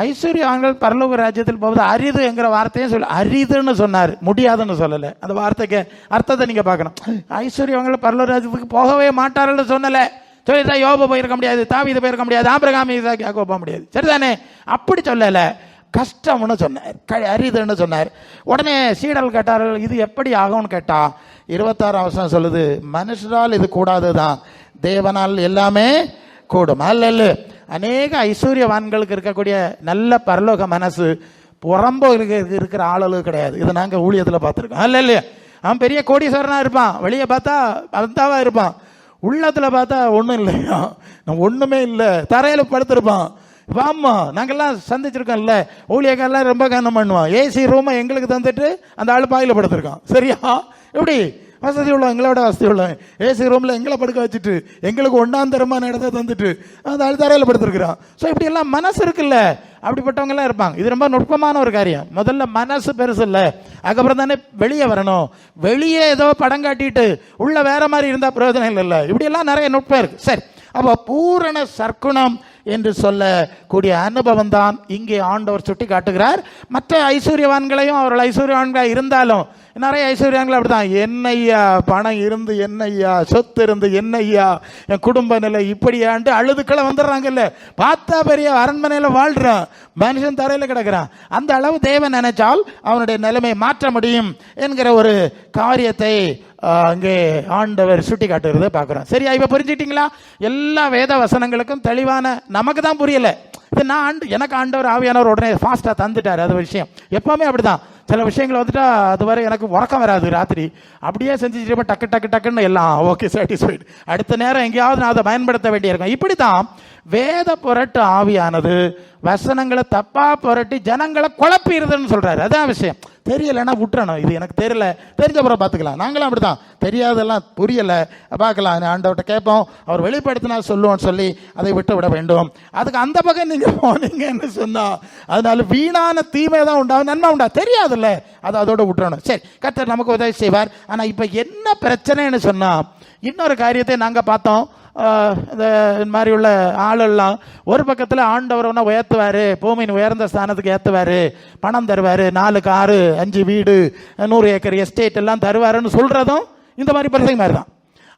ஐஸ்வர்யவான்கள் பரலோக ராஜ்யத்தில் போவது அரிது என்கிற வார்த்தையும் சொல்லி அரிதுன்னு சொன்னார், முடியாதுன்னு சொல்லலை. அந்த வார்த்தைக்கு அர்த்தத்தை நீங்க பார்க்கணும். ஐஸ்வர்யவான்கள் பரலோக ராஜ்யத்துக்கு போகவே மாட்டார்கள் சொல்லலை. சொல்லிட்டா யோபு போயிருக்க முடியாது, தாவீது போயிருக்க முடியாது, ஆபிரகாம் ஈசாக்கு யாக்கோபு போக முடியாது. சரிதானே? அப்படி சொல்லலை, கஷ்டம்னு சொன்னார், அரிதுன்னு சொன்னார். உடனே சீடர்கள் கேட்டார்கள், இது எப்படி ஆகும்னு கேட்டா 26 வசனம் சொல்லுது, மனுஷரால் இது கூடாது தான், தேவனால் எல்லாமே கூடும். அல்ல, அநேக ஐஸ்வர்யவான்களுக்கு இருக்கக்கூடிய நல்ல பரலோக மனசு புறம்போக்கு இருக்கிற ஆளுகளுக்கு கிடையாது. இதை நாங்கள் ஊழியத்தில் பார்த்துருக்கோம். அல்ல இல்லையா? அவன் பெரிய கோடீஸ்வரனாக இருப்பான், வெளியே பார்த்தா அந்தாவா இருப்பான், உள்ளத்தில் பார்த்தா ஒன்றும் இல்லையா, ஒன்றுமே இல்லை, தரையில் படுத்திருப்பான். வாமா, நாங்கள்லாம் சந்திச்சிருக்கோம்ல, ஊழியக்காரெல்லாம் ரொம்ப கவனம் பண்ணுவான். ஏசி ரூமை எங்களுக்கு தந்துட்டு அந்த ஆள் பாயில் படுத்திருக்கான். சரியா? எப்படி வசதி உள்ளவன், எங்களோட வசதி உள்ளவன் ஏசி ரூமில் எங்களை படுக்க வச்சுட்டு எங்களுக்கு 1ஆம் தரமான இடத்த தந்துட்டு அந்த ஆள் தரையில் படுத்திருக்கிறான். ஸோ இப்படி எல்லாம் மனசு இருக்குல்ல, அப்படிப்பட்டவங்கெல்லாம் இருப்பாங்க. இது ரொம்ப நுட்பமான ஒரு காரியம். முதல்ல மனசு பெருசு இல்லை, அதுக்கப்புறம் தானே வெளியே வரணும். வெளியே ஏதோ படம் காட்டிட்டு உள்ள வேற மாதிரி இருந்தால் பிரயோஜனம் இல்லை. இப்படியெல்லாம் நிறைய நுட்பம் இருக்கு. சரி, அப்போ பூரண சற்குணம் என்று சொல்லக்கூடிய அனுபவம் தான் இங்கே ஆண்டவர் சுட்டி காட்டுகிறார். மற்ற ஐஸ்வர்யவான்களையும் அவர்கள் ஐஸ்வர்யவான்களாக இருந்தாலும் நிறைய ஐஸ்வர்யவான்கள் அப்படிதான், என்னையா பணம் இருந்து என்னையா, சொத்து இருந்து என்னையா, என் குடும்ப நிலை இப்படியாண்டு அழுதுக்களை வந்துடுறாங்கல்ல. பார்த்தா பெரிய அரண்மனையில் வாழ்றான், மனுஷன் தரையில் கிடக்கிறான். அந்த அளவு தேவன் நினைச்சால் அவனுடைய நிலைமை மாற்ற முடியும் என்கிற ஒரு காரியத்தை அங்கே ஆண்டவர் சுட்டி காட்டுறதை பார்க்குறோம். சரியா? இப்போ புரிஞ்சுக்கிட்டீங்களா? எல்லா வேத வசனங்களுக்கும் தெளிவான, நமக்கு தான் புரியலை. இது எனக்கு ஆண்டவர் ஆவியானவர் உடனே ஃபாஸ்ட்டாக தந்துட்டார். அது விஷயம் எப்போவுமே அப்படிதான். சில விஷயங்கள் வந்துட்டா அது வரை எனக்கு உறக்கம் வராது, ராத்திரி அப்படியே செஞ்சுட்டு டக்கு டக்கு டக்குன்னு எல்லாம் ஓகே சாட்டிஸ்ஃபைடு. அடுத்த நேரம் எங்கேயாவது நான் அதை பயன்படுத்த வேண்டியிருக்கேன். இப்படி தான் வேத புரட்டு ஆவியானது வசனங்களை தப்பா புரட்டி ஜனங்களை குழப்பிடுதுன்னு சொல்றாரு. அதான் விஷயம். தெரியலைன்னா விட்டுறணும், இது எனக்கு தெரியல, தெரிஞ்சப்புறம் பார்த்துக்கலாம். நாங்களும் அப்படிதான், தெரியாதெல்லாம் புரியலை பார்க்கலாம், ஆண்டவர்கிட்ட கேட்போம், அவர் வெளிப்படுத்தினா சொல்லுவோம்னு சொல்லி அதை விட்டு விட வேண்டும். அதுக்கு அந்த பக்கம் நீங்க போனீங்கன்னு சொன்னா அதனால வீணான தீமை தான் உண்டாகும், நன்மை உண்டா தெரியாதுல்ல, அதை அதோட விட்டுறணும். சரி, கர்த்தர் நமக்கு உதவி செய்வார். ஆனா இப்ப என்ன பிரச்சனைன்னு சொன்னா, இன்னொரு காரியத்தை நாங்க பார்த்தோம். இந்த மாதிரி உள்ள ஆளெல்லாம் ஒரு பக்கத்தில் ஆண்டவரை உயர்த்துவார், பூமியின் உயர்ந்த ஸ்தானத்துக்கு ஏற்றுவார், பணம் தருவார், 4 காரு 5 வீடு 100 ஏக்கர் எஸ்டேட் எல்லாம் தருவாருன்னு சொல்கிறதும் இந்த மாதிரி பிரசங்க மாதிரி தான்.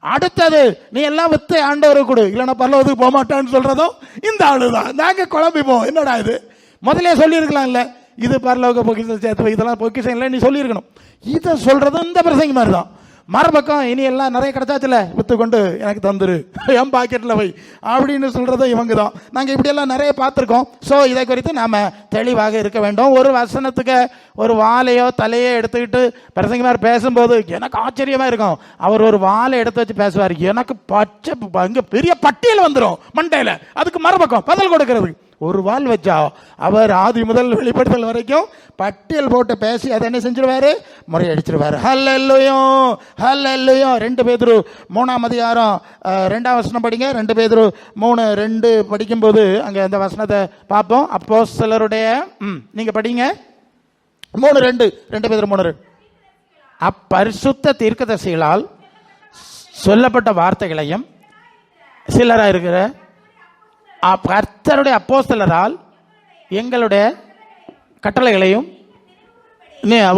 அடுத்தது நீ எல்லாம் வித்து ஆண்டவருக்கு கொடு, இல்லைன்னா பரலோகத்துக்கு போக மாட்டான்னு சொல்கிறதும் இந்த ஆளு தான். நாங்கள் குழம்பிப்போம், என்னடா இது, முதலே சொல்லியிருக்கலாம்ல, இது பரலோக பொக்கிஷம் சேர்த்து இதெல்லாம் பொக்கிஷம் இல்லை நீ சொல்லியிருக்கணும். இதை சொல்கிறதும் இந்த பிரசங்க மாதிரி தான். மறுபக்கம் இனி எல்லாம் நிறைய கிடைச்சாச்சுல, வித்து கொண்டு எனக்கு தந்துரு, என் பாக்கெட்டில் வை அப்படின்னு சொல்கிறதும் இவங்க தான். நாங்கள் இப்படியெல்லாம் நிறைய பார்த்துருக்கோம். ஸோ இதை குறித்து நாம் தெளிவாக இருக்க வேண்டும். ஒரு வசனத்துக்கு ஒரு வாழையோ தலையோ எடுத்துக்கிட்டு பிரசங்கமார் பேசும்போது எனக்கு ஆச்சரியமாக இருக்கும். அவர் ஒரு வாழை எடுத்து வச்சு பேசுவார், எனக்கு பச்சை இங்கே பெரிய பட்டியல் வந்துடும் மண்டையில். அதுக்கு மறுபக்கம் பதில் கொடுக்கறதுக்கு ஒரு வால் வச்சா அவர் ஆதி முதல் வெளிப்படுத்தல் வரைக்கும் பட்டியல் போட்டு பேசி அதை என்ன செஞ்சிருவாரு, முறையடிச்சிருவாரு. ஹல்லேலூயா, ஹல்லேலூயா. 2 பேதுரு 3ஆம் அதிகாரம் 2ஆம் வசனம் படிங்க. 2 பேதுரு 3:2 படிக்கும்போது அங்கே அந்த வசனத்தை பார்ப்போம். அப்போஸ்தலருடைய நீங்க படிங்க 3:2. 2 பேதுரு 3:2. அப்பரிசுத்த தீர்க்கதரிசிகளால் சொல்லப்பட்ட வார்த்தைகளையும் சிலராக இருக்கிற கர்த்தருடைய அப்போஸ்தலரால் எங்களுடைய கட்டளைகளையும்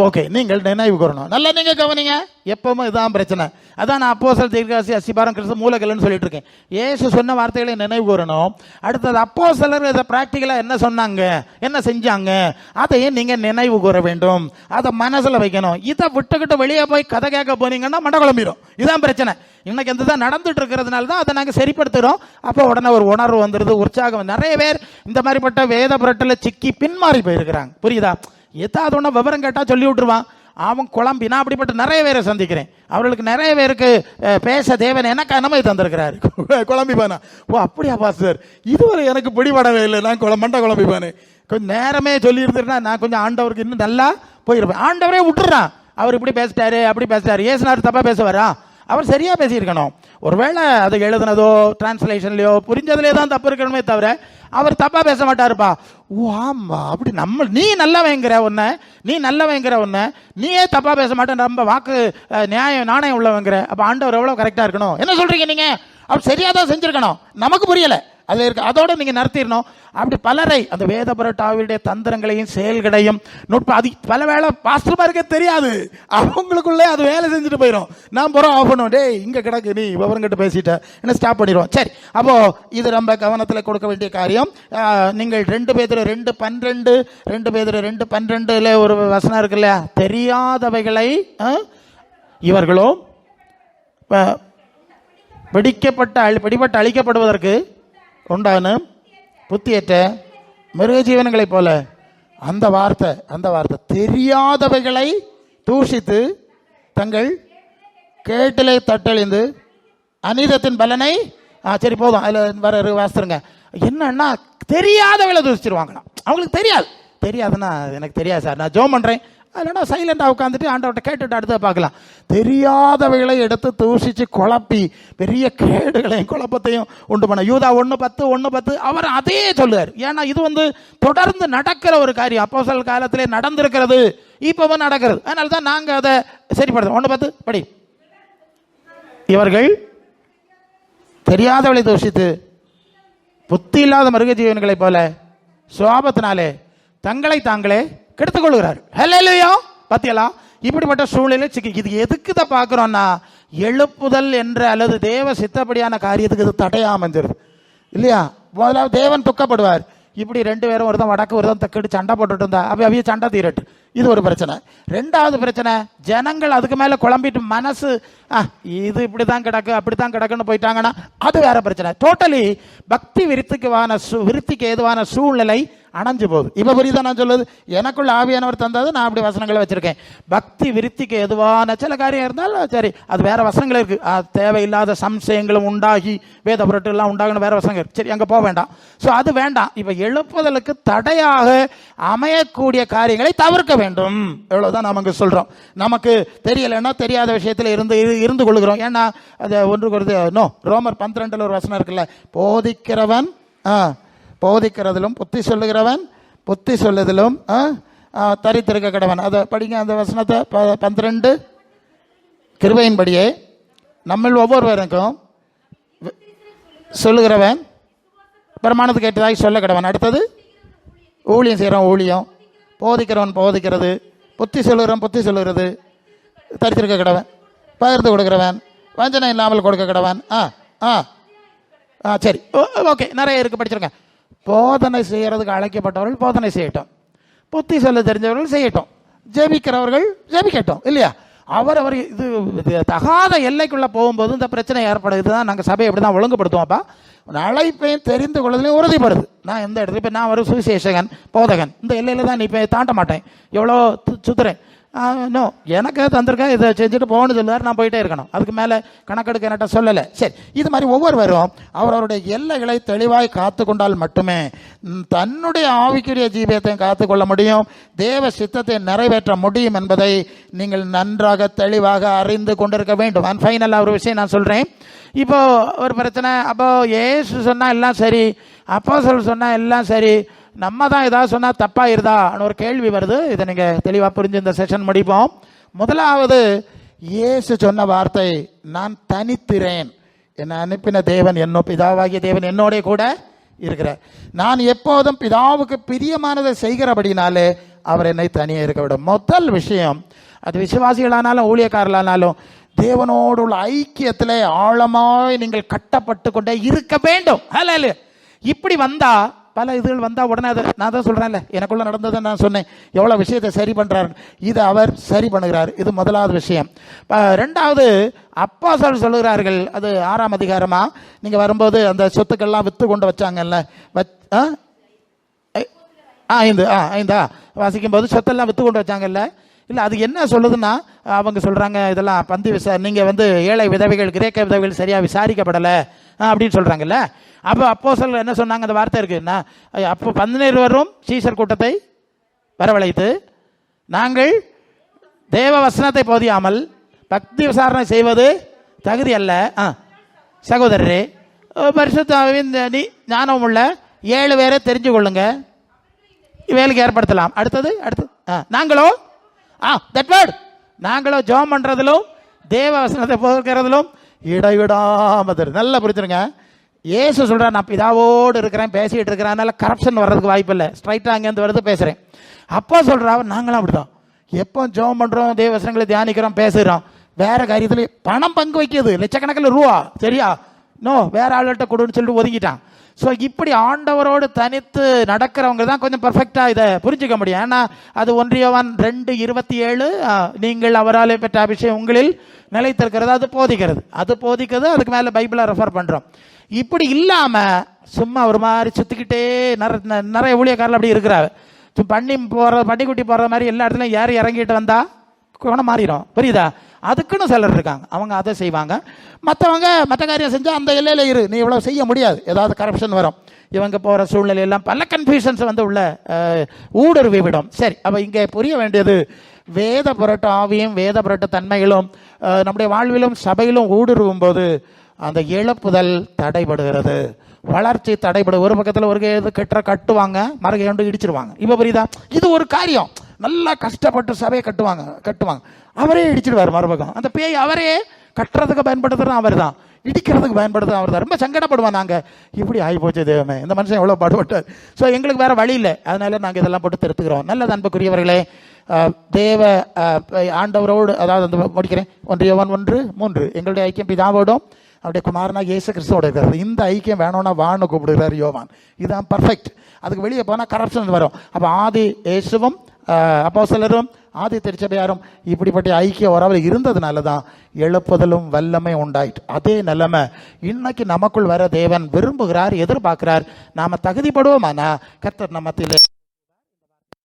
ஓகே நீங்கள் நினைவு கூறணும். நல்லா நீங்கள் கவனிங்க, எப்பவுமே இதுதான் பிரச்சனை. அதான் நான் அப்போஸ்தலர், தீர்க்கதரிசி, அஸ்திபாரம், கிறிஸ்து, மூலக்கல்லுன்னு சொல்லிட்டு இருக்கேன். இயேசு சொன்ன வார்த்தைகளை நினைவு கூறணும். அடுத்தது அப்போஸ்தலர் இதை ப்ராக்டிக்கலாக என்ன சொன்னாங்க, என்ன செஞ்சாங்க, அதையும் நீங்கள் நினைவு கூற வேண்டும், அதை மனசில் வைக்கணும். இதை விட்டுக்கிட்டு வெளியே போய் கதை கேட்க போனீங்கன்னா மண்டை குழம்பிடும். இதுதான் பிரச்சனை. இன்னைக்கு இந்த தான் நடந்துட்டு இருக்கிறதுனால தான் அதை நாங்கள் சரிப்படுத்துகிறோம். அப்போ உடனே ஒரு உணர்வு வந்துடுது, உற்சாகம். நிறைய பேர் இந்த மாதிரிப்பட்ட வேத புரட்டில் சிக்கி பின்மாறி போயிருக்கிறாங்க. புரியுதா? ஏதாவது ஒன்று விவரம் கேட்டால் சொல்லி விட்டுருவான், அவன் குழம்பி. நான் அப்படிப்பட்ட நிறைய பேரை சந்திக்கிறேன். அவர்களுக்கு நிறைய பேருக்கு பேச தேவன் எனக்கு அனுமதி தந்திருக்கிறாரு. குழம்பிப்பானா? ஓ அப்படியா பாஸ்டர், இதுவரை எனக்கு பிடிபடவே இல்லை, நான் மண்டை குழம்பிப்பானே. கொஞ்சம் நேரமே சொல்லி இருந்துருன்னா நான் கொஞ்சம் ஆண்டவருக்கு இன்னும் நல்லா போயிருப்பேன். ஆண்டவரே விட்டுறான், அவர் இப்படி பேசிட்டாரு அப்படி பேசிட்டாரு. ஏசுனார் தப்பா பேசுவாரா? அவர் சரியா பேசியிருக்கணும். ஒருவேளை அது எழுதுனதோ டிரான்ஸ்லேஷன்லையோ புரிஞ்சதுலேயே தான் தப்பு இருக்கணுமே தவிர அவர் தப்பா பேச மாட்டாருப்பா. ஓ ஆமா, அப்படி நம்ம நீ நல்லவங்கிற ஒன்ன, நீ நல்லவங்கிற ஒன்ன, நீயே தப்பா பேச மாட்டேன், நம்ம வாக்கு நியாயம் நாணயம் உள்ளவங்கிற. அப்ப ஆண்டவர் எவ்வளவு கரெக்டா இருக்கணும். என்ன சொல்றீங்க நீங்க? அவர் சரியா தான் செஞ்சிருக்கணும், நமக்கு புரியல, அது இருக்கு, அதோட நீங்க நடத்திடணும். அப்படி பலரை அந்த வேத புரட்டாவிடைய தந்திரங்களையும் செயல்களையும் நுட்பம் அது பல வேளை பாஸ்டர்மாருக்கே தெரியாது, அவங்களுக்குள்ளே அது வேலை செஞ்சுட்டு போயிடும். நான் போகிறோம் ஆஃப் பண்ணுவோம், டே இங்கே கிடக்கு நீ விவரங்கிட்ட பேசிட்ட என்ன ஸ்டாப் பண்ணிடுவோம். சரி, அப்போ இது நம்ம கவனத்தில் கொடுக்க வேண்டிய காரியம். நீங்கள் 2 பேதுரு 2:12 2 பேதுரு 2:12 ஒரு வசனம் இருக்கு இல்லையா, தெரியாதவைகளை இவர்களோ பிடிபட்டு அழிக்கப்படுவதற்கு உண்டான புத்தியற்ற மிருக ஜீவன்களை போல. அந்த வார்த்தை தெரியாதவைகளை தூஷித்து தங்கள் கேட்டிலே தட்டழிந்து அநீதத்தின் பலனை சரி போதும், அதில் வர வாசிருங்க. என்னன்னா தெரியாதவைகளை தூஷிச்சிருவாங்கண்ணா, அவங்களுக்கு தெரியாதுன்னா எனக்கு தெரியாது சார், நான் ஜோம் பண்ணுறேன், இல்லைன்னா சைலண்டாக உட்காந்துட்டு ஆண்டவர்கிட்ட கேட்டுட்டு அடுத்த பார்க்கலாம். தெரியாதவைகளை எடுத்து தூஷிச்சு குழப்பி பெரிய கேடுகளையும் குழப்பத்தையும் உண்டு பண்ண. யூதா 1:10 அவர் அதே சொல்லுவார். ஏன்னா இது தொடர்ந்து நடக்கிற ஒரு காரியம், அப்போஸ்தலர் காலத்திலே நடந்திருக்கிறது, இப்பவும் நடக்கிறது. அதனால தான் நாங்கள் அதை சரிப்படுத்தும். 1:10 படி. இவர்கள் தெரியாதவளை தூஷித்து புத்தி இல்லாத மிருக ஜீவன்களை போல சுவாபத்தினாலே தங்களை தாங்களே கெடுத்துக் கொள்கிறார். ஹல்லேலூயா. பாத்தியலா, இப்படிப்பட்ட சூழ்நிலை சிக்கி. இது எதுக்கு தான் பார்க்குறோன்னா, எழுப்புதல் என்ற அல்லது தேவ சித்தப்படியான காரியத்துக்கு இது தடையா அமைஞ்சிருது இல்லையா. முதலாவது தேவன் துக்கப்படுவார். இப்படி 2 பேரும் ஒருத்தன் வடக்கு ஒருத்தன் தெற்கு சண்டை போட்டுட்டு இருந்தா அவைய சண்டை தீரட்டு, இது ஒரு பிரச்சனை. 2வது பிரச்சனை, ஜனங்கள் அதுக்கு மேல குழம்பிட்டு மனசு இது இப்படிதான் கிடக்கு அப்படித்தான் கிடக்குன்னு போயிட்டாங்கன்னா அது வேற பிரச்சனை. டோட்டலி பக்தி விருத்திக்கு ஏதுவான சூழ்நிலை அணைஞ்சு போகுது. இப்ப புரியுதா நான் சொல்லுது? எனக்குள்ள ஆவியானவர் தந்தது, நான் அப்படி வசனங்களை வச்சிருக்கேன். பக்தி விருத்திக்கு எதுவான சில காரியம் இருந்தாலும் சரி, அது வேற வசனங்கள் இருக்கு. தேவையில்லாத சம்சயங்களும் உண்டாகி வேத புரட்டுலாம் உண்டாகணும் வேற வசனங்கள், சரி அங்க போக வேண்டாம். ஸோ அது வேண்டாம். இப்ப எழுப்புதலுக்கு தடையாக அமையக்கூடிய காரியங்களை தவிர்க்க வேண்டும். எவ்வளவுதான் நமக்கு சொல்றோம். நமக்கு தெரியலைன்னா தெரியாத விஷயத்துல இருந்து கொள்கிறோம். ஏன்னா அது ரோமர் 12 ஒரு வசனம் இருக்குல்ல, போதிக்கிறதிலும் புத்தி சொல்லுகிறவன் புத்தி சொல்லுதிலும் தரித்திருக்க கடவன். அதை படிங்க அந்த வசனத்தை. 12 கிருபையின்படியே நம்மில் ஒவ்வொருவருக்கும் சொல்லுகிறவன் பிரமாணத்துக்கு ஏற்றதாகி சொல்ல கடவன். அடுத்தது ஊழியம் செய்கிறவன் ஊழியம், போதிக்கிறவன் போதிக்கிறது, புத்தி சொல்லுகிறவன் புத்தி சொல்லுகிறது, தரித்திருக்க கடவன், பகிர்ந்து கொடுக்கிறவன், வஞ்சனை இல்லாமல் கொடுக்க கடவன். சரி ஓகே, நிறைய இருக்கு, படிச்சிருக்கேன். போதனை செய்யறதுக்கு அழைக்கப்பட்டவர்கள் போதனை செய்யட்டும், புத்தி சொல்ல தெரிஞ்சவர்கள் செய்யட்டும், ஜெபிக்கிறவர்கள் ஜெபிக்கட்டும் இல்லையா. அவர் இது தகாத எல்லைக்குள்ள போகும்போது இந்த பிரச்சனை ஏற்படுது. இதுதான் நாங்கள் சபையை எப்படி தான் ஒழுங்குபடுத்துவோம்ப்பா. அழைப்பையும் தெரிந்து கொள்வதிலையும் உறுதிப்படுது. நான் எந்த இடத்துல இப்போ நான் ஒரு சுவிசேஷகன் போதகன், இந்த எல்லையில தான் நீ இப்போ தாண்ட மாட்டேன், எவ்வளோ சுத்துறேன். நோ, எனக்கு தந்திருக்கேன், இதை செஞ்சுட்டு போகணும்னு சொல்லுவார், நான் போயிட்டே இருக்கணும், அதுக்கு மேலே கணக்கெடுக்க என்கிட்ட சொல்லலை. சரி, இது மாதிரி ஒவ்வொருவரும் அவரவருடைய எல்லைகளை தெளிவாய் காத்து கொண்டால் மட்டுமே தன்னுடைய ஆவிக்குரிய ஜீவியத்தை காத்து கொள்ள முடியும், தேவ சித்தத்தை நிறைவேற்ற முடியும் என்பதை நீங்கள் நன்றாக தெளிவாக அறிந்து கொண்டிருக்க வேண்டும். அண்ட் ஃபைனலாக ஒரு விஷயம் நான் சொல்கிறேன். இப்போ ஒரு பிரச்சனை, அப்போ ஏசு சொன்னால் எல்லாம் சரி, அப்போஸ்தலர் சொன்னால் எல்லாம் சரி, நம்ம தான் ஏதாவது சொன்னால் தப்பாயிருதான்னு ஒரு கேள்வி வருது. இதை நீங்கள் தெளிவாக புரிஞ்சு இந்த செஷன் முடிப்போம். முதலாவது, இயேசு சொன்ன வார்த்தை, நான் தனித்திறேன், என்னை அனுப்பின தேவன் பிதாவாகிய தேவன் என்னோட கூட இருக்கிறார். நான் எப்போதும் பிதாவுக்கு பிரியமானதை செய்கிறபடினாலே அவர் என்னை தனியே இருக்க விடும். முதல் விஷயம், அது விசுவாசிகளானாலும் ஊழியக்காரர்களானாலும் தேவனோடு உள்ள ஐக்கியத்தில் ஆழமாய் நீங்கள் கட்டப்பட்டு கொண்டே இருக்க வேண்டும். அல்ல இப்படி வந்தா பல இதுகள் வந்தால் உடனே அதை நான் தான் சொல்கிறேன்ல, எனக்குள்ள நடந்ததை நான் சொன்னேன், எவ்வளோ விஷயத்தை சரி பண்ணுறாரு, இதை அவர் சரி பண்ணுகிறார். இது முதலாவது விஷயம். ரெண்டாவது, அப்போஸ்தலர் சொல்லுகிறார்கள், அது 6ஆம் அதிகாரமாக நீங்கள் வரும்போது அந்த சொத்துக்கள்லாம் விற்று கொண்டு வச்சாங்கல்ல, 5 வாசிக்கும்போது சொத்தெல்லாம் விற்று கொண்டு வச்சாங்கல்ல. இல்லை, அது என்ன சொல்லுதுன்னா, அவங்க சொல்கிறாங்க இதெல்லாம் பந்தி நீங்கள் ஏழை விதவைகள், கிரேக்க விதவைகள் சரியாக விசாரிக்கப்படலை அப்படின்னு சொல்கிறாங்கல்ல. அப்போஸ்தலர் என்ன சொன்னாங்க, அந்த வார்த்தை இருக்குன்னா, அப்போ 12 சீசர் கூட்டத்தை வரவழைத்து, நாங்கள் தேவ வசனத்தை போதியாமல் பக்தி விசாரணை செய்வது தகுதி அல்ல, சகோதரரே பரிசுத்தாவின் ஞானம் உள்ள 7 பேரை தெரிஞ்சு கொள்ளுங்க, வேலைக்கு ஏற்படுத்தலாம். அடுத்தது நாங்களோ தட் வேர்ட், நாங்களோ ஜெபம் பண்ணுறதிலும் தேவ வசனத்தை போகிறதிலும் இடைவிடாம. நல்லா புரிஞ்சுருங்க, இயேசு சொல்கிறார், நான் பிதாவோடு இருக்கிறேன், பேசிகிட்டு இருக்கிறேன், அதனால் கரப்ஷன் வர்றதுக்கு வாய்ப்பு இல்லை, ஸ்ட்ரைட்டாக அங்கேருந்து வருது பேசுகிறேன். அப்போ சொல்கிறா, நாங்களும் அப்படி தான், எப்போ ஜெபம் பண்ணுறோம், தேவ வசனங்களை தியானிக்கிறோம், பேசுகிறோம், வேறு காரியத்தில் பணம் பங்கு வைக்கிறது லட்சக்கணக்கில் ரூபா, சரியா, வேறு ஆள்கிட்ட கொடுன்னு சொல்லிட்டு ஒதுங்கிட்டான். ஸோ இப்படி ஆண்டவரோடு தனித்து நடக்கிறவங்க தான் கொஞ்சம் பர்ஃபெக்டாக இதை புரிஞ்சிக்க முடியும். ஏன்னா அது 1 யோவான் 2:27, நீங்கள் அவராலே பெற்ற அபிஷேகம் உங்களில் நிலைத்திருக்கிறது, அது போதிக்கிறது. அதுக்கு மேலே பைபிளை ரெஃபர் பண்ணுறோம். இப்படி இல்லாமல் சும்மா ஒரு மாதிரி சுற்றிக்கிட்டே நிறைய ஊழியக்காரர்கள் அப்படி இருக்கிறாங்க. பன்னிக்குட்டி போகிற மாதிரி எல்லா இடத்துலையும் ஏறி இறங்கிட்டு வந்தால் குணம் மாறிடும், புரியுதா? அதுக்குன்னு சிலர் இருக்காங்க, அவங்க அதை செய்வாங்க. மற்றவங்க மற்ற காரியம் செஞ்சால் அந்த எல்லையில் இரு, நீ இவ்வளோ செய்ய முடியாது, ஏதாவது கரப்ஷன் வரும். இவங்க போகிற சூழ்நிலையெல்லாம் பல கன்ஃபியூஷன்ஸ் உள்ள ஊடுருவி விடும். சரி, அப்போ இங்கே புரிய வேண்டியது, வேத புரட்டு ஆவியும் வேத புரட்டு தன்மைகளும் நம்முடைய வாழ்விலும் சபையிலும் ஊடுருவும் போது அந்த எழுப்புதல் தடைபடுகிறது, வளர்ச்சி தடைபடு. ஒரு பக்கத்தில் ஒரு கட்டுவாங்க, மறுகையொண்டு இடிச்சிருவாங்க. இப்போ புரியுதா? இது ஒரு காரியம், நல்லா கஷ்டப்பட்டு சபையை கட்டுவாங்க, அவரே இடிச்சிடுவார் மறுபக்கம். அந்த பேய் அவரே கட்டுறதுக்கு பயன்படுத்துறது அவர் தான், இடிக்கிறதுக்கு பயன்படுத்துறது அவர் தான். ரொம்ப சங்கடப்படுவான், நாங்கள் இப்படி ஆகி போச்சு தெய்வமே, இந்த மனுஷன் எவ்வளோ பாடுபட்டார். ஸோ எங்களுக்கு வேறு வழி இல்லை, அதனால நாங்கள் இதெல்லாம் போட்டு திருத்துக்கிறோம். நல்லது அன்புக்குரியவர்களே, தேவ ஆண்டவரோடு, அதாவது முடிக்கிறேன், 1 யோவான் 1:3, எங்களுடைய ஐக்கியம் பிதாவோடும் அவருடைய குமாரனா இயேசு கிறிஸ்துவோட இருக்கிறது. இந்த ஐக்கியம் வேணும்னா வான்னு கூப்பிடுகிறார் யோவான். இதுதான் பர்ஃபெக்ட். அதுக்கு வெளியே போனால் கரப்ஷன் வரும். அப்போ ஆதி இயேசுவும் அப்போஸ்தலரும் ஆதி திருச்சபையாரும் இப்படிப்பட்ட ஐக்கிய உறவில் இருந்ததுனால தான் எழுப்புதலும் வல்லமை உண்டாயிட்டு. அதே நிலைமை இன்னைக்கு நமக்குள் வர தேவன் விரும்புகிறார், எதிர்பார்க்கிறார். நாம் தகுதிப்படுவோமானா கர்த்தர் நம்மத்தில்